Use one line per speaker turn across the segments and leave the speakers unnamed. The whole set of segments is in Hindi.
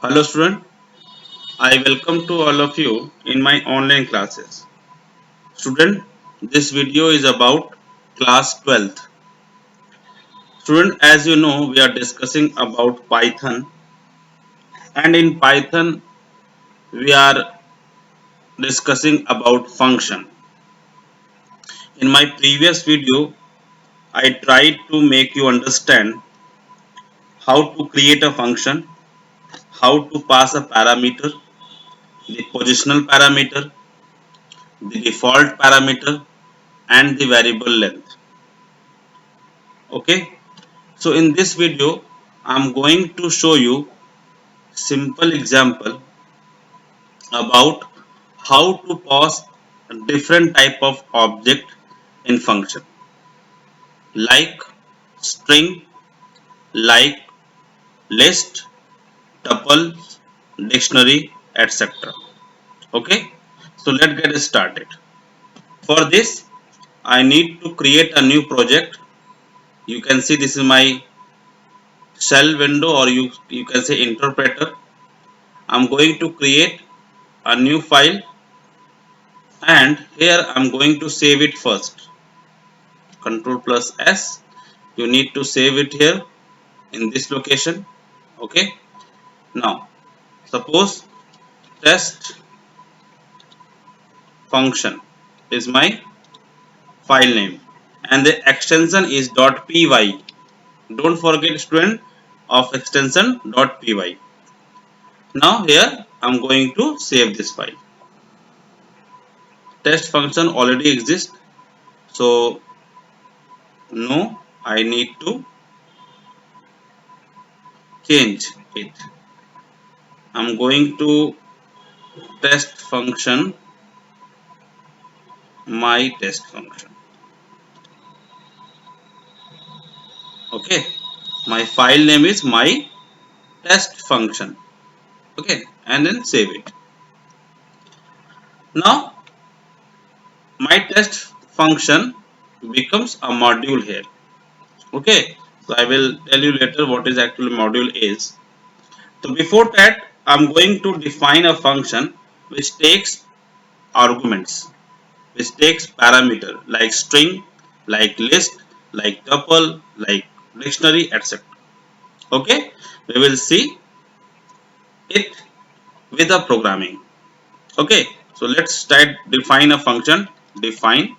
Hello student, I welcome to all of you in my online classes. Student, this video is about class 12th. Student, as you know, we are discussing about Python, and in Python we are discussing about function. In my previous video, I tried to make you understand how to create a function, how to pass a parameter, the positional parameter, the default parameter, and the variable length. Okay. So in this video, I'm going to show you simple example about how to pass different type of object in function like string, like list, tuple, dictionary, etc. Okay, so let's get started. For this, I need to create a new project. You can see this is my shell window, or you can say interpreter. I'm going to create a new file, and here I'm going to save it first. Control plus S, you need to save it here in this location. Okay, now suppose test function is my file name and the extension is .py. Don't forget student of extension .py. Now here I'm going to save this file. Test function already exists, so no, I need to change it. I'm going to test function, my test function. Okay, my file name is my test function. Okay, and then save it. Now my test function becomes a module here. Okay, so I will tell you later what is actually module is. So before that, I'm going to define a function which takes arguments, which takes parameter like string, like list, like tuple, like dictionary, etc. Okay, we will see it with a programming. Okay, so let's start define a function. Define.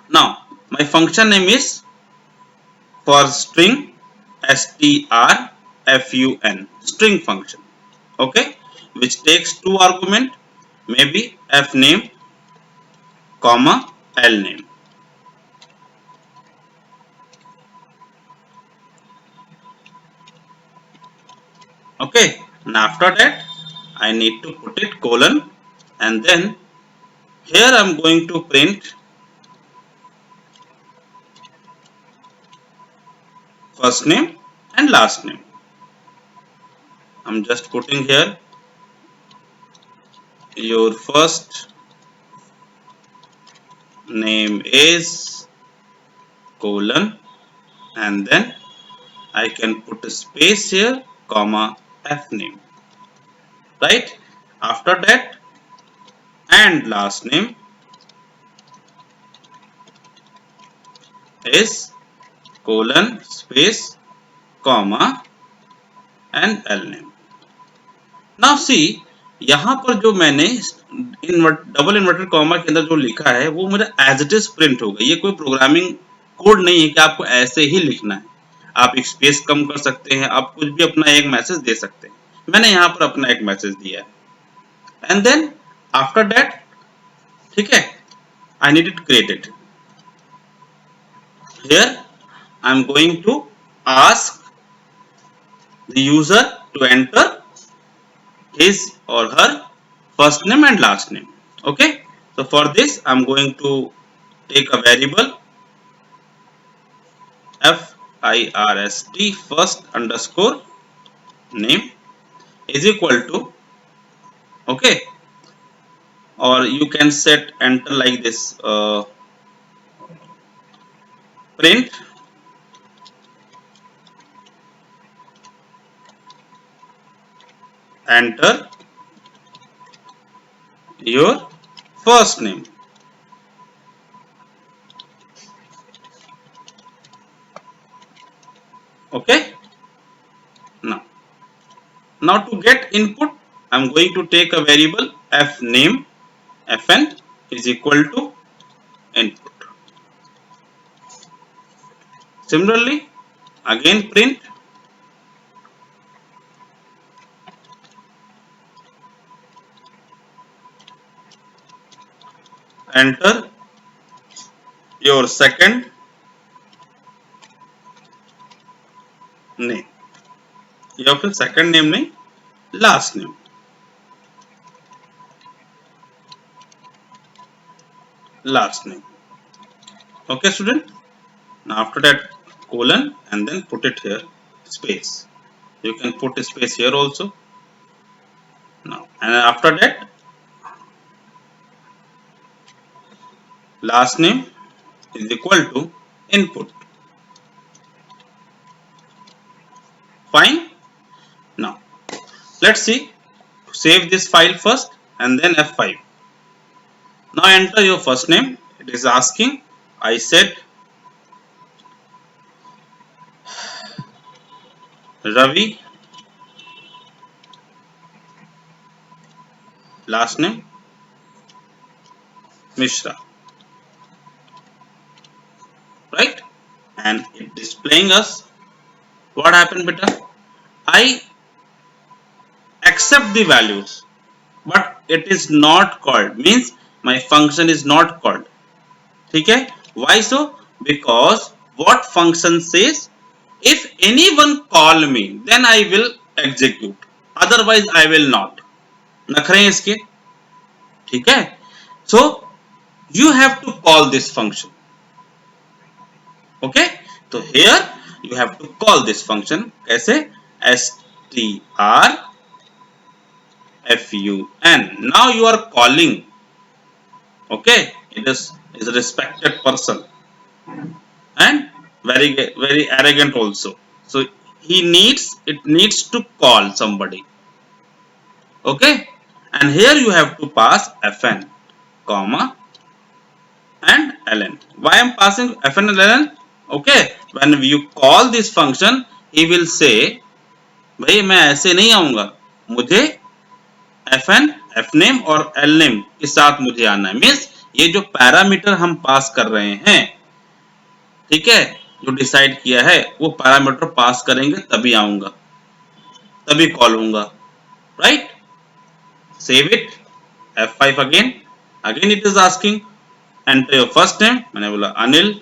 Now my function name is for string strfun, string function. Okay, which takes two argument, maybe f name comma l name. Okay, and after that I need to put it colon, and then here I'm going to print first name and last name. I'm just putting here your first name is colon, and then I can put a space here comma f name, right? After that, and last name is colon space comma and l name. Now see यहाँ पर जो मैंने डबल इन्वर्टेड कॉमा के अंदर जो लिखा है वो मेरा एज इट इज प्रिंट होगा. ये कोई प्रोग्रामिंग कोड नहीं है कि आपको ऐसे ही लिखना है. आप स्पेस कम कर सकते हैं, आप कुछ भी अपना एक मैसेज दे सकते हैं. मैंने यहाँ पर अपना एक मैसेज दिया है, एंड देन आफ्टर दैट, ठीक है, I need it created. Here I am going to ask the user to enter his or her first name and last name. Okay, so for this I am going to take a variable first first underscore name is equal to, okay, or you can set enter like this, print enter your first name. Okay. Now to get input, I'm going to take a variable f name, fn is equal to input. Similarly, again print enter your second name, या फिर second name नहीं, last name. Last name. Okay, student. Now after that colon and then put it here space. You can put a space here also. Now and after that last name is equal to input. Fine. Now let's see. Save this file first and then F5. Now enter your first name. It is asking. I said Ravi. Last name Mishra. Right? And it displaying us what happened, beta. I accept the values, but it is not called. Means my function is not called. Okay? Why so? Because what function says, if anyone call me, then I will execute. Otherwise, I will not. नखरे हैं इसके. ठीक है? So you have to call this function. Okay? So here you have to call this function. कैसे? strfun. Now you are calling. Okay? It is a respected person and very arrogant also. So it needs to call somebody. Okay? And here you have to pass fn, comma and ln. Why I am passing fn and ln? Okay, when you call this function, he will say, भाई मैं ऐसे नहीं आऊंगा, मुझे fn, fname और lname के साथ मुझे आना है. मीन्स ये जो पैरामीटर हम पास कर रहे हैं, ठीक है, जो डिसाइड किया है वो पैरामीटर पास करेंगे तभी आऊंगा, तभी कॉल होऊंगा. Right? Save it. F5 again it is asking enter your first name. मैंने बोला Anil.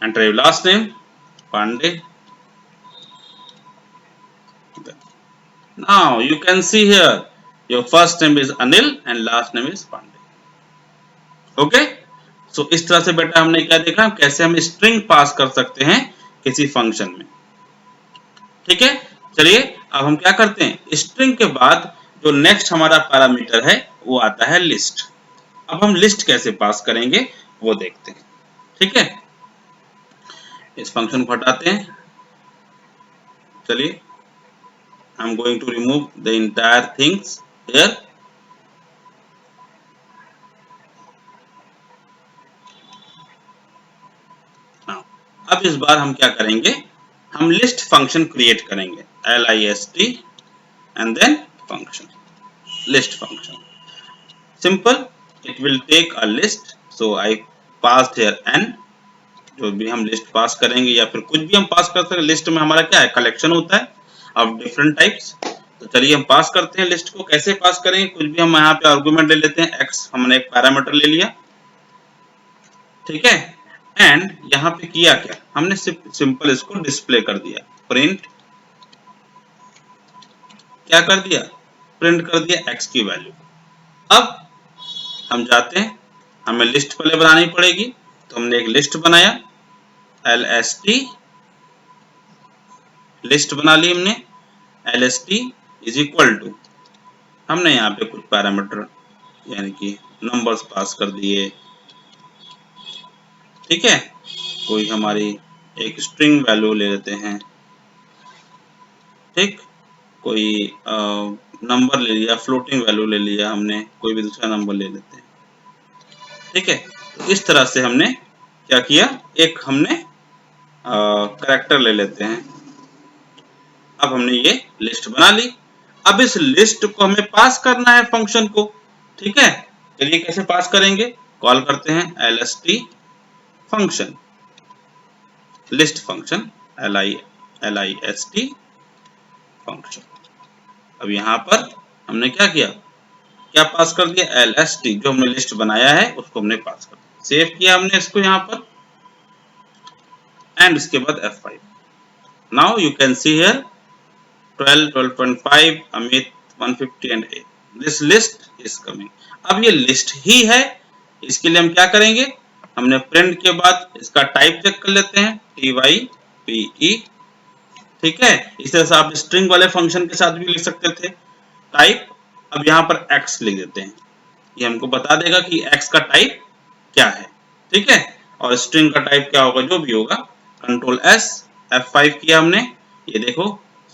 Enter your last name Pandey. Now you can see here your first name is Anil and last name is Pandey. Okay? So इस तरह से बेटा हमने क्या देखा, कैसे हम स्ट्रिंग पास कर सकते हैं किसी फंक्शन में. ठीक है? चलिए अब हम क्या करते हैं, स्ट्रिंग के बाद जो नेक्स्ट हमारा पैरामीटर है वो आता है लिस्ट. अब हम लिस्ट कैसे पास करेंगे वो देखते हैं. ठीक है? इस फंक्शन को हटाते हैं. चलिए, I am going to remove the entire things here. Now, अब इस बार हम क्या करेंगे, हम लिस्ट फंक्शन क्रिएट करेंगे. list and then function, list function. Simple. It will take a list. So I passed here n. जो भी हम लिस्ट पास करेंगे या फिर कुछ भी हम पास कर सकते हैं. लिस्ट में हमारा क्या है, कलेक्शन होता है ऑफ डिफरेंट टाइप्स. तो चलिए हम पास करते हैं लिस्ट को. कैसे पास करेंगे, कुछ भी हम यहाँ पे आर्गुमेंट ले लेते हैं. x हमने एक पैरामीटर ले लिया. ठीक है? एंड यहाँ पे किया क्या, हमने सिंपल इसको डिस्प्ले कर दिया. प्रिंट क्या कर दिया, प्रिंट कर दिया x की वैल्यू. अब हम जाते हैं, हमें लिस्ट पहले बनानी पड़ेगी. तो हमने एक लिस्ट बनाया, lst लिस्ट बना ली हमने. lst इज इक्वल टू, हमने यहाँ पे कुछ पैरामीटर यानी कि नंबर्स पास कर दिए. ठीक है? कोई हमारी एक स्ट्रिंग वैल्यू ले लेते हैं, ठीक, कोई नंबर ले लिया, फ्लोटिंग वैल्यू ले लिया हमने, कोई भी दूसरा नंबर ले लेते हैं, ठीक है। तो इस तरह से हमने क्या किया, एक हमने कैरेक्टर ले लेते हैं। अब हमने ये लिस्ट बना ली। अब इस लिस्ट को हमें पास करना है फंक्शन को, ठीक है। चलिए कैसे पास करेंगे, कॉल करते हैं lst function, list function, list function. अब यहाँ पर हमने क्या किया, क्या पास कर दिया, lst, जो हमने लिस्ट बनाया है उसको हमने पास कर दिया, सेव किया हमने इसको यहाँ पर, एंड उसके बाद F5। Now you can see here 12, 12.5, Amit 150 and 8, this list is coming. अब ये लिस्ट ही है, इसके लिए हम क्या करेंगे, हमने प्रिंट के बाद इसका टाइप चेक कर लेते हैं, type, ठीक है। इस तरह से आप स्ट्रिंग वाले फंक्शन के साथ भी लिख सकते थे टाइप। अब यहाँ पर x लिख देते हैं, ये हमको बता देगा कि x का टाइप क्या है, ठीक है, और स्ट्रिंग का टाइप क्या होगा, जो भी होगा। कंट्रोल S, F5 किया हमने, ये देखो,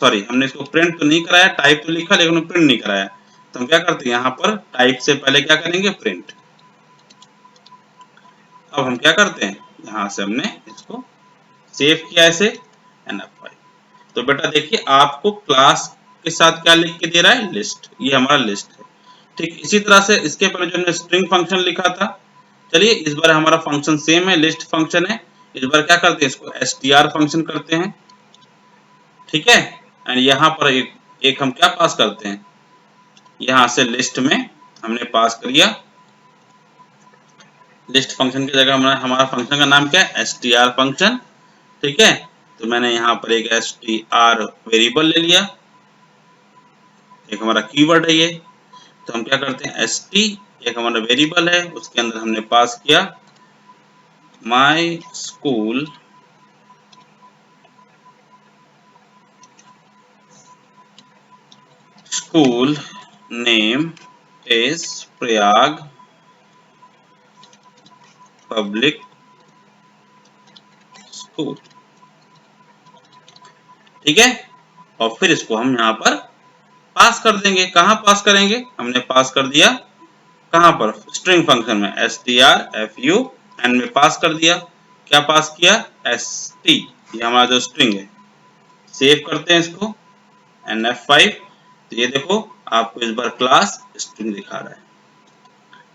सॉरी हमने इसको प्रिंट तो नहीं कराया, टाइप तो लिखा लेकिन प्रिंट नहीं कराया। तो हम क्या करते हैं, यहाँ पर टाइप से पहले क्या करेंगे, प्रिंट। अब हम क्या करते हैं, यहाँ से हमने इसको सेव किया ऐसे, एंड F5। तो बेटा देखिए आपको क्लास के साथ क्या लिख के दे रहा है, लिस्ट, ये हमारा लिस्ट है, ठीक। इसी तरह से इसके पहले जो हमने स्ट्रिंग फंक्शन लिखा था, चलिए इस बार हमारा फंक्शन सेम है, लिस्ट फंक्शन है। इस बार क्या करते हैं, इसको str फंक्शन करते हैं, ठीक है। एंड यहाँ पर एक हम क्या पास करते हैं, यहाँ से लिस्ट में हमने पास कर दिया, लिस्ट फंक्शन की जगह हमारा फंक्शन का नाम क्या है, str फंक्शन, ठीक है। तो मैंने यहाँ पर एक str वेरिएबल ले लिया, एक हमारा कीवर्ड है ये। तो हम क्या करते हैं, st एक हमारा वेरिएबल है, उसके अंदर हमने पास किया my school name is Prayag public school, ठीक है। और फिर इसको हम यहाँ पर पास कर देंगे, कहाँ पास करेंगे, हमने पास कर दिया कहाँ पर, स्ट्रिंग फंक्शन में, strfu, एंड में पास कर दिया, क्या पास किया, st, ये हमारा जो स्ट्रिंग है। सेव करते हैं इसको, एंड F5। तो ये देखो आपको इस बार क्लास स्ट्रिंग दिखा रहा है,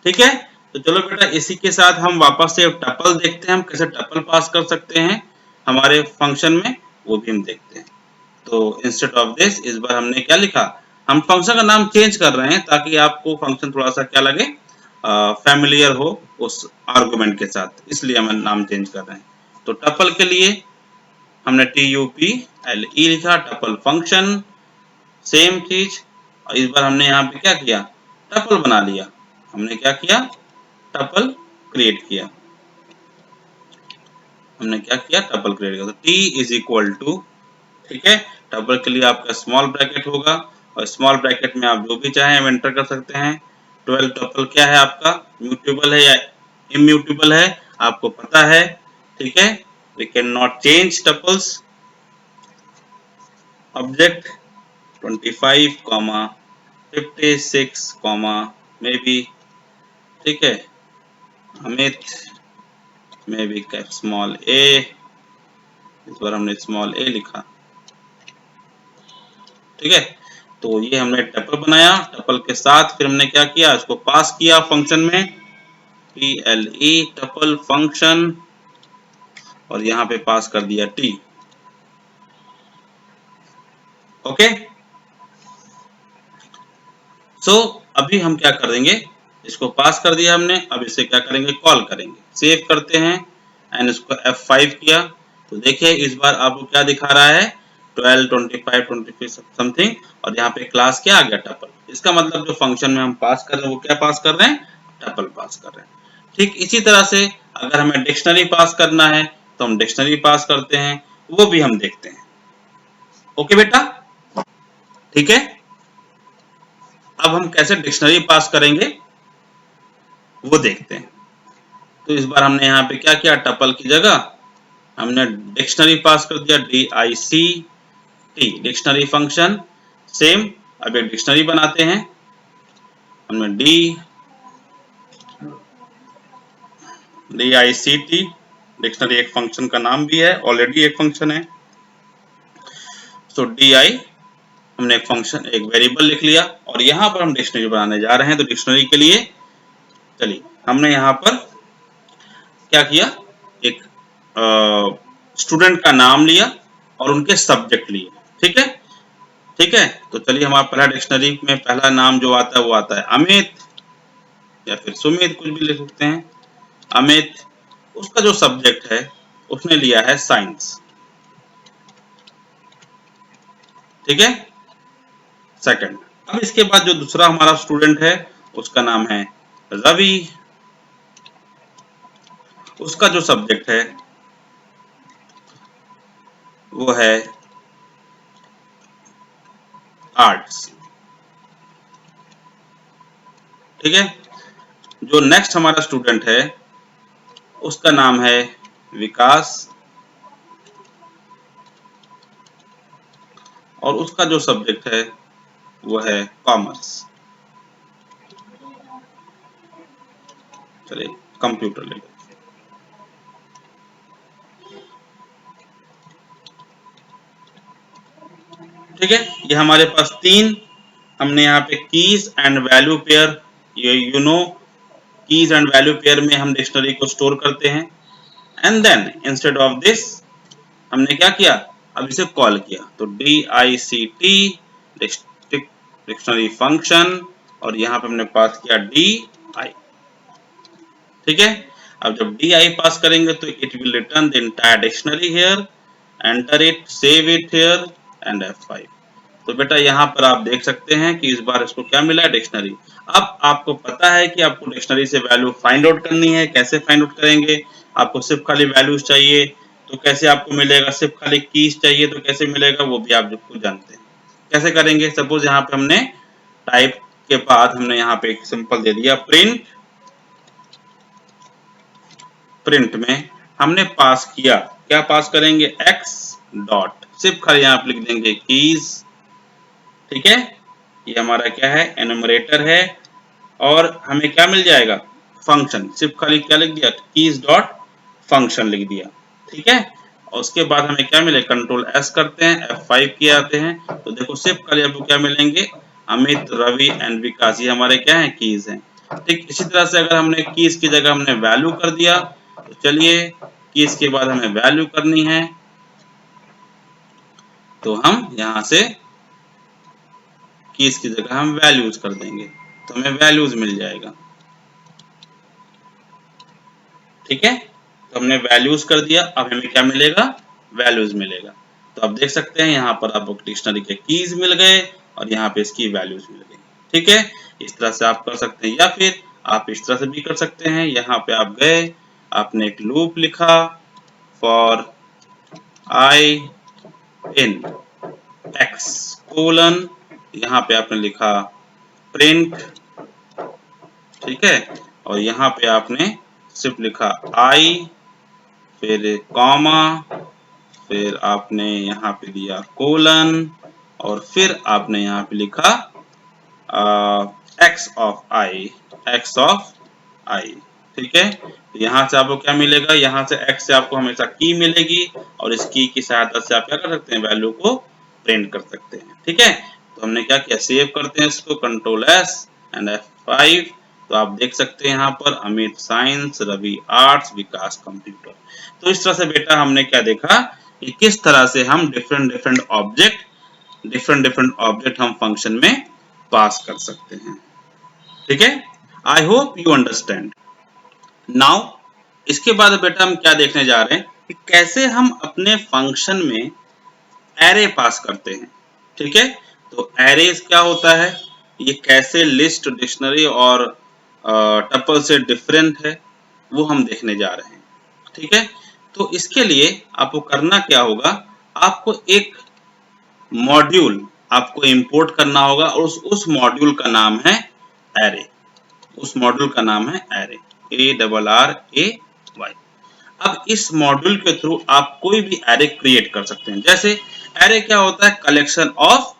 ठीक है। तो चलो बेटा इसी के साथ हम वापस से टपल देखते हैं, हम कैसे टपल पास कर सकते हैं हमारे फंक्शन में, वो भी हम देखते हैं। तो इंस्टेड ऑफ दिस, इस बार हमने क्या लिखा, हम फंक्शन का नाम चेंज कर रहे हैं ताकि आपको फंक्शन थोड़ा सा क्या लगे, फैमिलियर हो उस आर्गुमेंट के साथ, इसलिए हम नाम चेंज कर रहे हैं। तो टपल के लिए हमने TUPLE लिखा, टपल फंक्शन, सेम चीज। और इस बार हमने यहाँ पे क्या किया, टपल बना लिया, हमने क्या किया, टपल क्रिएट किया, हमने क्या किया, टपल क्रिएट किया। तो T इज इक्वल टू, ठीक है, टपल के लिए आपका स्मॉल ब्रैकेट होगा, और स्मॉल ब्रैकेट में आप जो भी चाहें एंटर कर सकते हैं। 12 टपल क्या है आपका, म्यूटेबल है या इम्यूटेबल है, आपको पता है, ठीक है। We can not change tuples. Object 25, 56, may be, ठीक है, Amit may be small a, इस बार हमने स्मॉल a लिखा, ठीक है। तो ये हमने टपल बनाया, टपल के साथ फिर हमने क्या किया, इसको पास किया फंक्शन में, PLE टपल फंक्शन, और यहाँ पे पास कर दिया T, ओके। सो अभी हम क्या करेंगे, इसको पास कर दिया हमने, अब इसे क्या करेंगे, कॉल करेंगे, सेव करते हैं, एंड इसको F5 किया। तो देखिए इस बार आपको क्या दिखा रहा है, 12, 25, 26 समथिंग, और यहाँ पे क्लास क्या आ गया, टपल। इसका मतलब जो फंक्शन में हम पास कर रहे हैं वो क्या पास कर रहे हैं, टपल पास कर रहे हैं। ठीक इसी तरह से अगर हमें डिक्शनरी पास करना है तो हम डिक्शनरी पास करते हैं, वो भी हम देखते हैं, ओके बेटा, ठीक है। अब हम कैसे डिक्शनरी पास करेंगे वो देखते हैं। तो इस बार हमने यहाँ पे क्या किया, टपल की जगह हमने डिक्शनरी पास कर दिया, DICT डिक्शनरी फंक्शन। सेम अब एक डिक्शनरी बनाते हैं, हमने DICT डिक्शनरी एक फंक्शन का नाम भी है, ऑलरेडी एक फंक्शन है। सो DI हमने एक फंक्शन एक वेरिएबल लिख लिया और यहाँ पर हम डिक्शनरी बनाने जा रहे हैं। तो डिक्शनरी के लिए चलिए हमने यहाँ पर क्या किया, एक स्टूडेंट का नाम लिया और उनके सब्जेक्ट लिए। ठीक है, ठीक है। तो चलिए हमारा पहला डिक्शनरी में पहला नाम जो आता है वो आता है अमित या फिर सुमित, कुछ भी लिख सकते हैं। अमित, उसका जो सब्जेक्ट है उसने लिया है साइंस। ठीक है, सेकंड। अब इसके बाद जो दूसरा हमारा स्टूडेंट है उसका नाम है रवि, उसका जो सब्जेक्ट है वो है आर्ट्स। ठीक है, जो नेक्स्ट हमारा स्टूडेंट है उसका नाम है विकास और उसका जो सब्जेक्ट है वो है कॉमर्स। चलिए कंप्यूटर ले, ठीक है। ये हमारे पास तीन, हमने यहाँ पे कीज एंड वैल्यू पेयर, ये कीज एंड वैल्यू पेयर में हम डिक्शनरी को स्टोर करते हैं। And then instead of this हमने क्या किया, अब इसे कॉल किया। तो DICT डिक्शनरी फंक्शन और यहाँ पे हमने पास किया DI। ठीक है, अब जब DI पास करेंगे तो it will return the entire dictionary here, enter it, save it here and F5। तो बेटा यहाँ पर आप देख सकते हैं कि इस बार इसको क्या मिला है, डिक्शनरी। अब आपको पता है कि आपको डिक्शनरी से वैल्यू फाइंड आउट करनी है। कैसे फाइंड आउट करेंगे, आपको सिर्फ खाली वैल्यूज चाहिए तो कैसे आपको मिलेगा, सिर्फ खाली कीज चाहिए तो कैसे मिलेगा, वो भी आप खुद जानते हैं। कैसे करेंगे, सपोज यहाँ पे हमने टाइप के बाद हमने यहाँ पे एक सिंपल दे दिया प्रिंट। प्रिंट में हमने पास किया, क्या पास करेंगे, x डॉट, सिर्फ खाली यहाँ पे लिख देंगे कीज। ठीक है, ये हमारा क्या है, एनुमरेटर है और हमें क्या मिल जाएगा, फंक्शन। सिर्फ खाली क्या लिख दिया, कीज डॉट फंक्शन लिख दिया। ठीक है, और उसके बाद हमें क्या मिले, कंट्रोल S करते हैं, F5 किए आते हैं। तो देखो सिर्फ खाली आपको क्या मिलेंगे, अमित, रवि एंड विकास, ये हमारे क्या है, कीज हैं। ठीक इसी तरह से अगर हमने कीज की जगह हमने वैल्यू कर दिया, तो चलिए कीज के बाद हमें वैल्यू करनी है, तो हम यहाँ से कीज की जगह हम वैल्यूज कर देंगे तो हमें वैल्यूज मिल जाएगा। ठीक है, तो हमने वैल्यूज कर दिया, अब हमें क्या मिलेगा, वैल्यूज मिलेगा। तो आप देख सकते हैं यहाँ पर आपको डिक्शनरी के कीज मिल गए और यहाँ पे इसकी वैल्यूज मिल गई। ठीक है, इस तरह से आप कर सकते हैं, या फिर आप इस तरह से भी कर सकते हैं। यहाँ पे आप गए, आपने एक लूप लिखा, for I in x colon, यहाँ पे आपने लिखा प्रिंट। ठीक है, और यहाँ पे आपने सिर्फ लिखा I, फिर कॉमा, फिर आपने यहाँ पे दिया कोलन और फिर आपने यहाँ पे लिखा x ऑफ I। ठीक है, यहाँ से आपको क्या मिलेगा, यहाँ से x से आपको हमेशा की मिलेगी और इस की सहायता से आप क्या कर सकते हैं, वैल्यू को प्रिंट कर सकते हैं। ठीक है, तो हमने क्या किया, सेव करते हैं इसको, कंट्रोल S एंड F5। तो आप देख सकते हैं यहाँ पर अमित साइंस, रवि आर्ट्स, विकास कंप्यूटर। तो इस तरह से बेटा हमने क्या देखा कि किस तरह से हम डिफरेंट ऑब्जेक्ट हम फंक्शन में पास कर सकते हैं। ठीक है, I hope you understand now. इसके बाद बेटा हम क्या देखने जा रहे हैं कि कैसे हम अपने फंक्शन में एरे पास करते हैं। ठीक है, तो एरेज क्या होता है, ये कैसे लिस्ट, डिक्शनरी और टपल से डिफरेंट है, वो हम देखने जा रहे हैं। ठीक है, तो इसके लिए आपको करना क्या होगा, आपको एक मॉड्यूल आपको इंपोर्ट करना होगा और उस मॉड्यूल का नाम है एरे। उस मॉड्यूल का नाम है एरे, ARRAY। अब इस मॉड्यूल के थ्रू आप कोई भी एरे क्रिएट कर सकते हैं। जैसे एरे क्या होता है? Collection of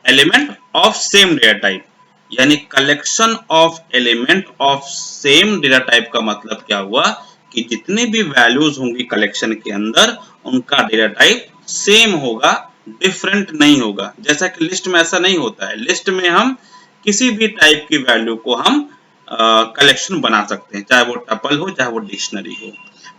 element of same data type, यानी collection of element of same data type का मतलब क्या हुआ कि जितनी भी वैल्यूज होंगी कलेक्शन के अंदर उनका डेटा टाइप सेम होगा, डिफरेंट नहीं होगा। जैसा कि लिस्ट में ऐसा नहीं होता है, लिस्ट में हम किसी भी टाइप की वैल्यू को हम कलेक्शन बना सकते हैं, चाहे वो टपल हो चाहे वो डिक्शनरी हो,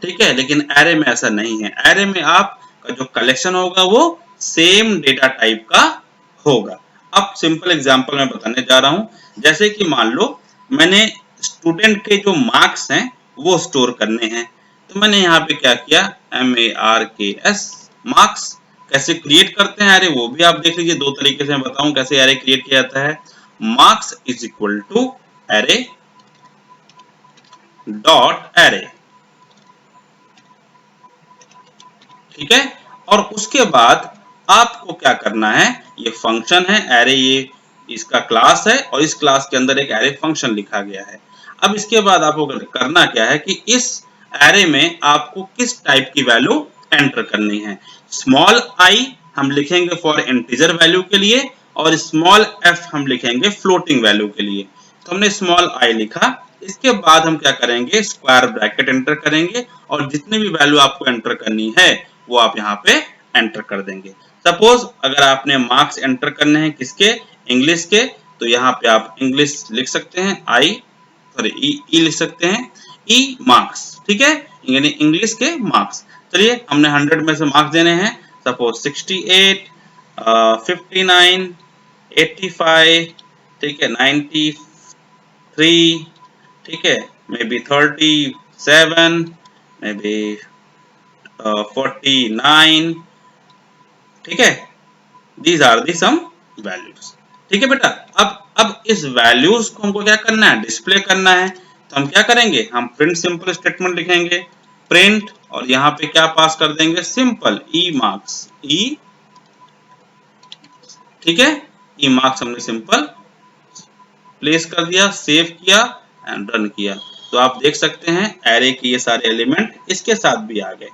ठीक है। लेकिन एरे में ऐसा नहीं है, एरे में आपका जो कलेक्शन होगा वो सेम डेटा टाइप का होगा। अब सिंपल एग्जांपल मैं बताने जा रहा हूं। जैसे कि मान लो मैंने स्टूडेंट के जो मार्क्स हैं वो स्टोर करने हैं, तो मैंने यहाँ पे क्या किया, MARKS मार्क्स। कैसे क्रिएट करते हैं एरे वो भी आप देख लीजिए, दो तरीके से मैं बताऊं कैसे एरे क्रिएट किया जाता है। Marks is equal to array dot array, ठीक है। और उसके बाद आपको क्या करना है, ये फंक्शन है एरे, ये इसका क्लास है और इस क्लास के अंदर एक एरे फंक्शन लिखा गया है। अब इसके बाद आपको करना क्या है कि इस एरे में आपको किस टाइप की वैल्यू एंटर करनी है। स्मॉल आई हम लिखेंगे फॉर इंटीजर वैल्यू के लिए और स्मॉल एफ हम लिखेंगे फ्लोटिंग वैल्यू के लिए। तो हमने स्मॉल आई लिखा, इसके बाद हम क्या करेंगे, स्क्वायर ब्रैकेट एंटर करेंगे और जितनी भी वैल्यू आपको एंटर करनी है वो आप यहाँ पे एंटर कर देंगे। सपोज अगर आपने मार्क्स एंटर करने हैं किसके, इंग्लिश के, तो यहाँ पे आप इंग्लिश लिख सकते हैं, ई लिख सकते हैं, ई मार्क्स, ठीक है, यानी इंग्लिश के मार्क्स। चलिए हमने 100 में से मार्क्स देने हैं, सपोज 68, 59, 85, ठीक है, 93, ठीक है, मे बी 37, मे बी 49, ठीक है। These are the some values, ठीक है बेटा। अब इस वैल्यूज को हमको क्या करना है, डिस्प्ले करना है। तो हम क्या करेंगे, हम प्रिंट सिंपल स्टेटमेंट लिखेंगे, प्रिंट, और यहाँ पे क्या पास कर देंगे, सिंपल ई मार्क्स, ई, ठीक है, ई मार्क्स हमने सिंपल प्लेस कर दिया, सेव किया एंड रन किया। तो आप देख सकते हैं एरे के ये सारे एलिमेंट इसके साथ भी आ गए,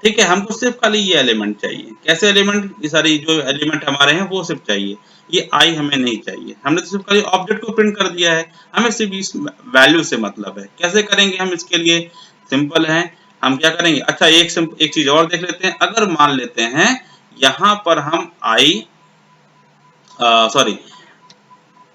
ठीक है। हमको सिर्फ खाली ये एलिमेंट चाहिए। कैसे एलिमेंट, ये सारी जो एलिमेंट हमारे हैं वो सिर्फ चाहिए, ये आई हमें नहीं चाहिए। हमने तो सिर्फ खाली ऑब्जेक्ट को प्रिंट कर दिया है, हमें सिर्फ इस वैल्यू से मतलब है। कैसे करेंगे हम इसके लिए, सिंपल है, हम क्या करेंगे, अच्छा एक चीज और देख लेते हैं। अगर मान लेते हैं यहाँ पर हम आई सॉरी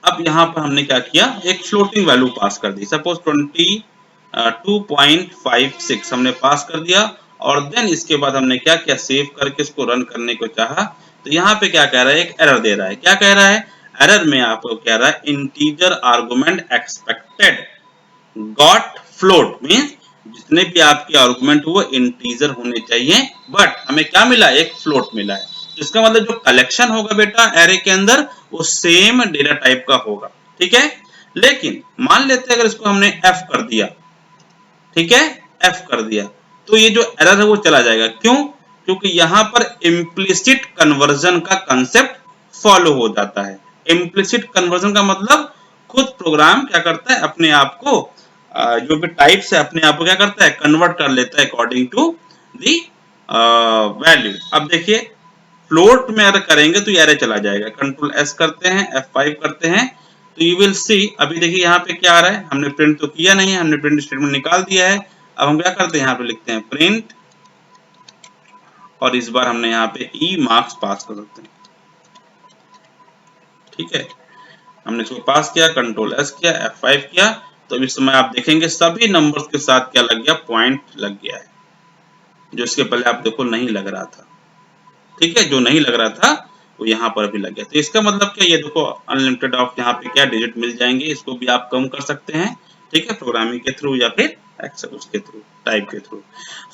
अब यहाँ पर हमने क्या किया, एक फ्लोटिंग वैल्यू पास कर दी, सपोज 22.56 हमने पास कर दिया। और देन इसके बाद हमने क्या किया, सेव करके इसको रन करने को चाहा, तो यहाँ पे क्या कह रहा है, एक एरर दे रहा है। क्या कह रहा है, एरर में आपको कह रहा है integer argument expected got float, means जितने भी आपके आर्गुमेंट वो इंटीजर होने चाहिए, बट हमें क्या मिला, एक फ्लोट मिला है। इसका मतलब जो कलेक्शन होगा बेटा एरे के अंदर वो सेम डेटा टाइप का होगा, ठीक है। लेकिन मान लेते हैं अगर इसको हमने एफ कर दिया, ठीक है, एफ कर दिया, तो ये जो एरर है वो चला जाएगा। क्यों, क्योंकि यहाँ पर इम्प्लिसिट कन्वर्जन का कंसेप्ट फॉलो हो जाता है। इम्प्लिसिट कन्वर्जन का मतलब खुद प्रोग्राम क्या करता है, अपने आप को जो भी टाइप से अपने आप को क्या करता है, कन्वर्ट कर लेता है अकॉर्डिंग टू दी वैल्यू। अब देखिए फ्लोट में अगर करेंगे तो ये एरे चला जाएगा। कंट्रोल एस करते हैं, F5 करते हैं, तो यू विल सी, अभी देखिए यहाँ पे क्या आ रहा है, हमने प्रिंट तो किया नहीं है, हमने प्रिंट स्टेटमेंट निकाल दिया है। अब हम क्या करते हैं, यहाँ पे लिखते हैं प्रिंट, और इस बार हमने यहाँ पे ई मार्क्स पास कर सकते हैं, ठीक है। हमने इसको पास किया, कंट्रोल एस किया, F5 किया, तो इस समय आप देखेंगे सभी नंबर्स के साथ क्या लग गया, पॉइंट लग गया है, जो इसके पहले आप देखो नहीं लग रहा था, ठीक है, जो नहीं लग रहा था वो यहाँ पर भी लग गया। तो इसका मतलब क्या, ये देखो अनलिमिटेड ऑफ यहाँ पे क्या डिजिट मिल जाएंगे, इसको भी आप कम कर सकते हैं, ठीक है, प्रोग्रामिंग के थ्रू या फिर एक्सेल उसके थ्रू, टाइप के थ्रू।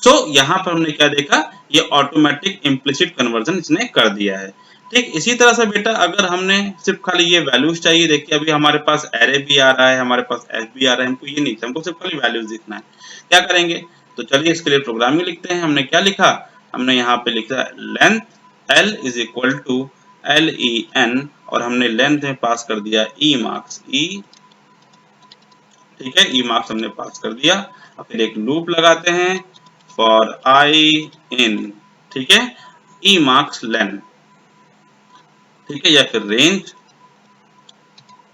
सो यहाँ पर हमने क्या देखा, ये ऑटोमेटिक इम्प्लिसिट कन्वर्जन इसने कर दिया है, ठीक। इसी तरह से बेटा अगर हमने सिर्फ खाली ये वैल्यूज चाहिए, देखिए अभी हमारे पास एरे भी आ रहा है, हमारे पास एफ भी आ रहा है, हमको ये नहीं, हमको सिर्फ खाली वैल्यूज दिखना है। क्या करेंगे, तो चलिए इसके लिए प्रोग्रामिंग लिखते हैं। हमने क्या लिखा, हमने यहाँ पे लिखा length L is equal to LEN, और हमने लेंथ में पास कर दिया ई मार्क्स, ई, ठीक है, ई मार्क्स हमने पास कर दिया। और फिर एक लूप लगाते हैं, फॉर आई इन, ठीक है, ई मार्क्स लेन, ठीक है, या फिर रेंज,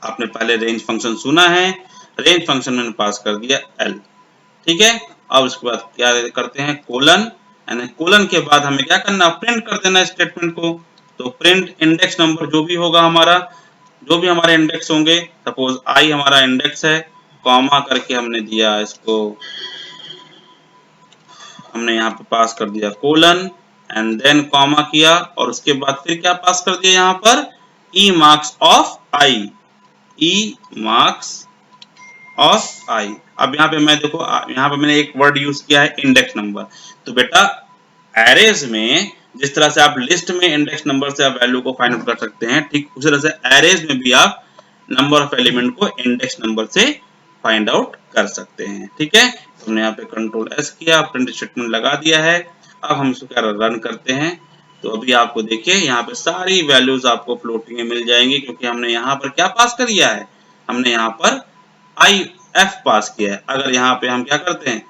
आपने पहले रेंज फंक्शन सुना है, रेंज फंक्शन मैंने पास कर दिया एल, ठीक है। अब इसके बाद क्या करते हैं, कोलन, यानी कोलन के बाद हमें क्या करना, प्रिंट कर देना स्टेटमेंट को। तो प्रिंट इंडेक्स नंबर जो भी होगा हमारा, जो भी हमारे इंडेक्स होंगे, सपोज आई हमारा इंडेक्स है, कॉमा करके हमने दिया इसको, हमने यहाँ पे पास कर दिया कोलन एंड देन कॉमा किया, और उसके बाद फिर क्या पास कर दिया यहाँ पर, E marks of I, E marks of I. अब यहाँ पे मैं देखो, यहाँ पे मैंने एक वर्ड यूज किया है इंडेक्स नंबर। तो बेटा एरेज में जिस तरह से आप लिस्ट में इंडेक्स नंबर से आप वैल्यू को फाइंड आउट कर सकते हैं, ठीक उसी तरह से एरेज में भी आप नंबर ऑफ एलिमेंट को इंडेक्स नंबर से फाइंड आउट कर सकते हैं, ठीक है। तो हमने यहाँ पे कंट्रोल एस किया, प्रिंट स्टेटमेंट लगा दिया है। अब हम इसको क्या रन करते हैं, तो अभी आपको देखिए यहाँ पे सारी वैल्यूज आपको फ्लोटिंग में मिल जाएंगी, क्योंकि हमने यहाँ पर क्या पास कर दिया है, हमने यहाँ पर आई एफ पास किया है। अगर यहाँ पे हम क्या करते हैं,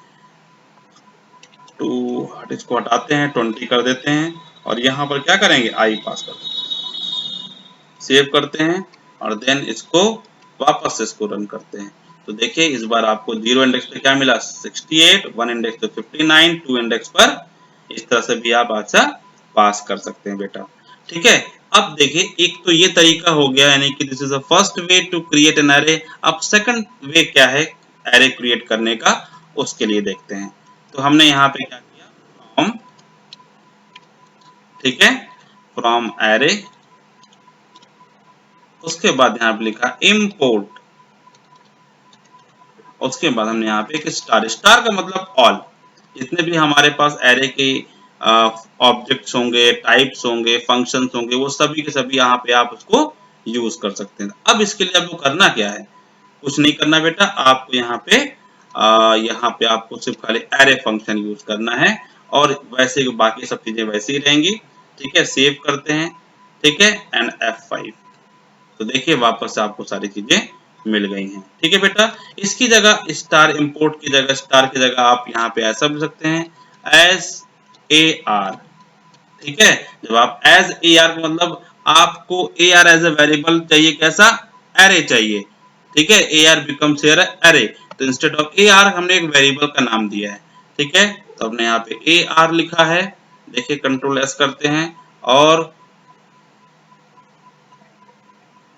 टू इसको हटाते हैं, 20 कर देते हैं, और यहाँ पर क्या करेंगे, आई पास कर देते हैं, सेव करते हैं, और देन इसको वापस से इसको रन करते हैं। तो देखिए इस बार आपको 0 इंडेक्स पे क्या मिला, 68, 1 इंडेक्स पे 59, 2 इंडेक्स पर, इस तरह से भी आप अच्छा पास कर सकते हैं बेटा, ठीक है। अब देखिए एक तो ये तरीका हो गया, यानी कि this is the first way to create an array. अब सेकंड वे क्या है एरे क्रिएट करने का, उसके लिए देखते हैं। तो हमने यहाँ पे क्या किया, फ्रॉम, ठीक है, फ्रॉम एरे, उसके बाद यहाँ पे लिखा इम्पोर्ट, उसके बाद हमने यहाँ पे एक स्टार, स्टार का मतलब ऑल, जितने भी हमारे पास एरे के ऑब्जेक्ट्स होंगे, टाइप्स होंगे, फंक्शंस होंगे, वो सभी के सभी यहाँ पे आप उसको यूज कर सकते हैं। अब इसके लिए आपको करना क्या है, कुछ नहीं करना बेटा, आपको यहाँ पे आपको सिर्फ खाली एरे फंक्शन यूज करना है, और वैसे बाकी सब चीजें वैसे ही रहेंगी, ठीक है। सेव करते हैं, ठीक है, एंड F5। तो देखिए वापस से आपको सारी चीजें मिल गई हैं, ठीक है बेटा। इसकी जगह स्टार, इंपोर्ट की जगह स्टार की जगह आप यहाँ पे ऐसा बोल सकते हैं एज ए आर, ठीक है। जब आप एज ए आर मतलब आपको A R as a variable चाहिए, कैसा, एरे चाहिए, ठीक है, ए आर बिकम्स एरे। तो इंस्टेड ऑफ ए आर हमने एक वेरिएबल का नाम दिया है, ठीक है। तो हमने यहाँ पे ए आर लिखा है, देखिए कंट्रोल एस करते हैं, और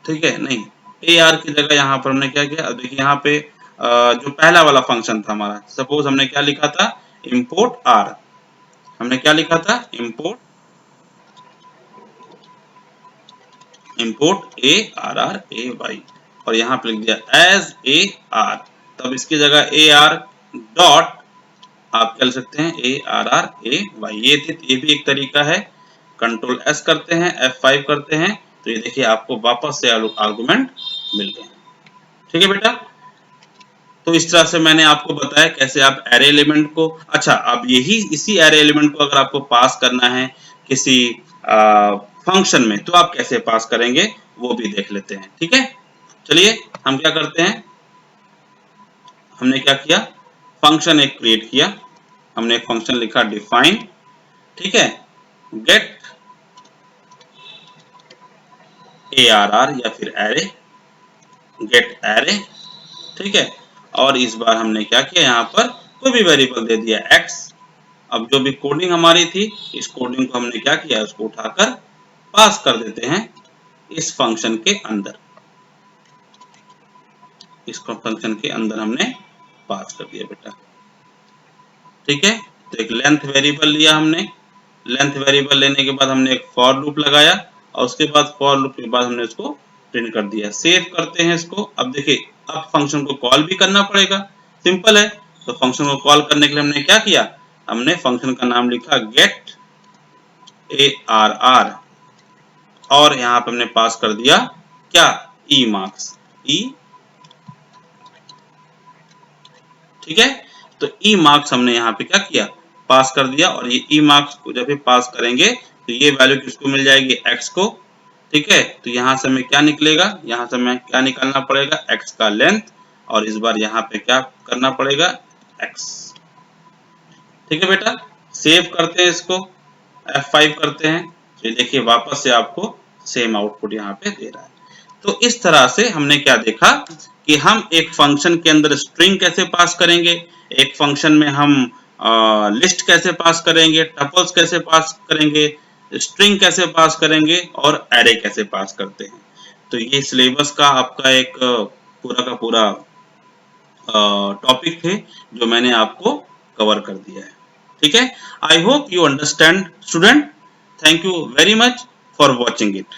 ठीक है, नहीं, ए आर की जगह यहाँ पर हमने क्या किया, अब देखिए यहाँ पे जो पहला वाला फंक्शन था हमारा, सपोज हमने क्या लिखा था, इम्पोर्ट आर, हमने क्या लिखा था, import A R R A Y, और यहाँ पे लिख दिया एज ए आर। तब इसकी जगह ए आर डॉट आप क्या लिख सकते हैं, A R R A Y, ये भी एक तरीका है। कंट्रोल एस करते हैं, F5 करते हैं, तो ये देखिए आपको वापस से आर्गुमेंट मिल गए, ठीक है बेटा। तो इस तरह से मैंने आपको बताया कैसे आप एरे एलिमेंट को, अच्छा अब इसी एरे एलिमेंट को अगर आपको पास करना है किसी फंक्शन में, तो आप कैसे पास करेंगे वो भी देख लेते हैं, ठीक है। चलिए हम क्या करते हैं, हमने क्या किया, फंक्शन एक क्रिएट किया, हमने एक फंक्शन लिखा डिफाइन, ठीक है, गेट ARR या फिर एरे, गेट एरे, ठीक है। और इस बार हमने क्या किया, यहाँ पर कोई भी वेरिएबल दे दिया x। अब जो भी कोडिंग हमारी थी, इस कोडिंग को हमने क्या किया, उसको उठाकर पास कर देते हैं इस फंक्शन के अंदर, इस फंक्शन के अंदर हमने पास कर दिया बेटा, ठीक है। तो एक लेंथ वेरिएबल लिया हमने, लेंथ वेरिएबल लेने के बाद हमने एक फॉर लूप लगाया, और उसके बाद फॉर लूप के बाद हमने इसको प्रिंट कर दिया। सेव करते हैं इसको। अब देखिए अब फंक्शन को कॉल भी करना पड़ेगा, सिंपल है। तो फंक्शन को कॉल करने के लिए हमने क्या किया, हमने फंक्शन का नाम लिखा गेट ARR, और यहाँ पे हमने पास कर दिया क्या, ई मार्क्स, ई, ठीक है। तो ई मार्क्स हमने यहाँ पे क्या किया, पास कर दिया, और ये ई मार्क्स को जब भी पास करेंगे तो ये वैल्यू किसको मिल जाएगी, एक्स को, ठीक है। तो यहाँ से हमें क्या निकलेगा, यहाँ से हमें क्या निकालना पड़ेगा, एक्स का लेंथ, और इस बार यहाँ पे क्या करना पड़ेगा, एक्स, ठीक है बेटा, सेव करते हैं इसको, F5 करते हैं, तो ये देखिए वापस से आपको सेम आउटपुट यहाँ पे दे रहा है। तो इस तरह से हमने क्या देखा कि हम एक फंक्शन के अंदर स्ट्रिंग कैसे पास करेंगे, एक फंक्शन में हम लिस्ट कैसे पास करेंगे, टपल्स कैसे पास करेंगे, स्ट्रिंग कैसे पास करेंगे और एरे कैसे पास करते हैं। तो ये सिलेबस का आपका एक पूरा का पूरा टॉपिक थे जो मैंने आपको कवर कर दिया है। ठीक है, I hope you understand student. Thank you very much for watching it.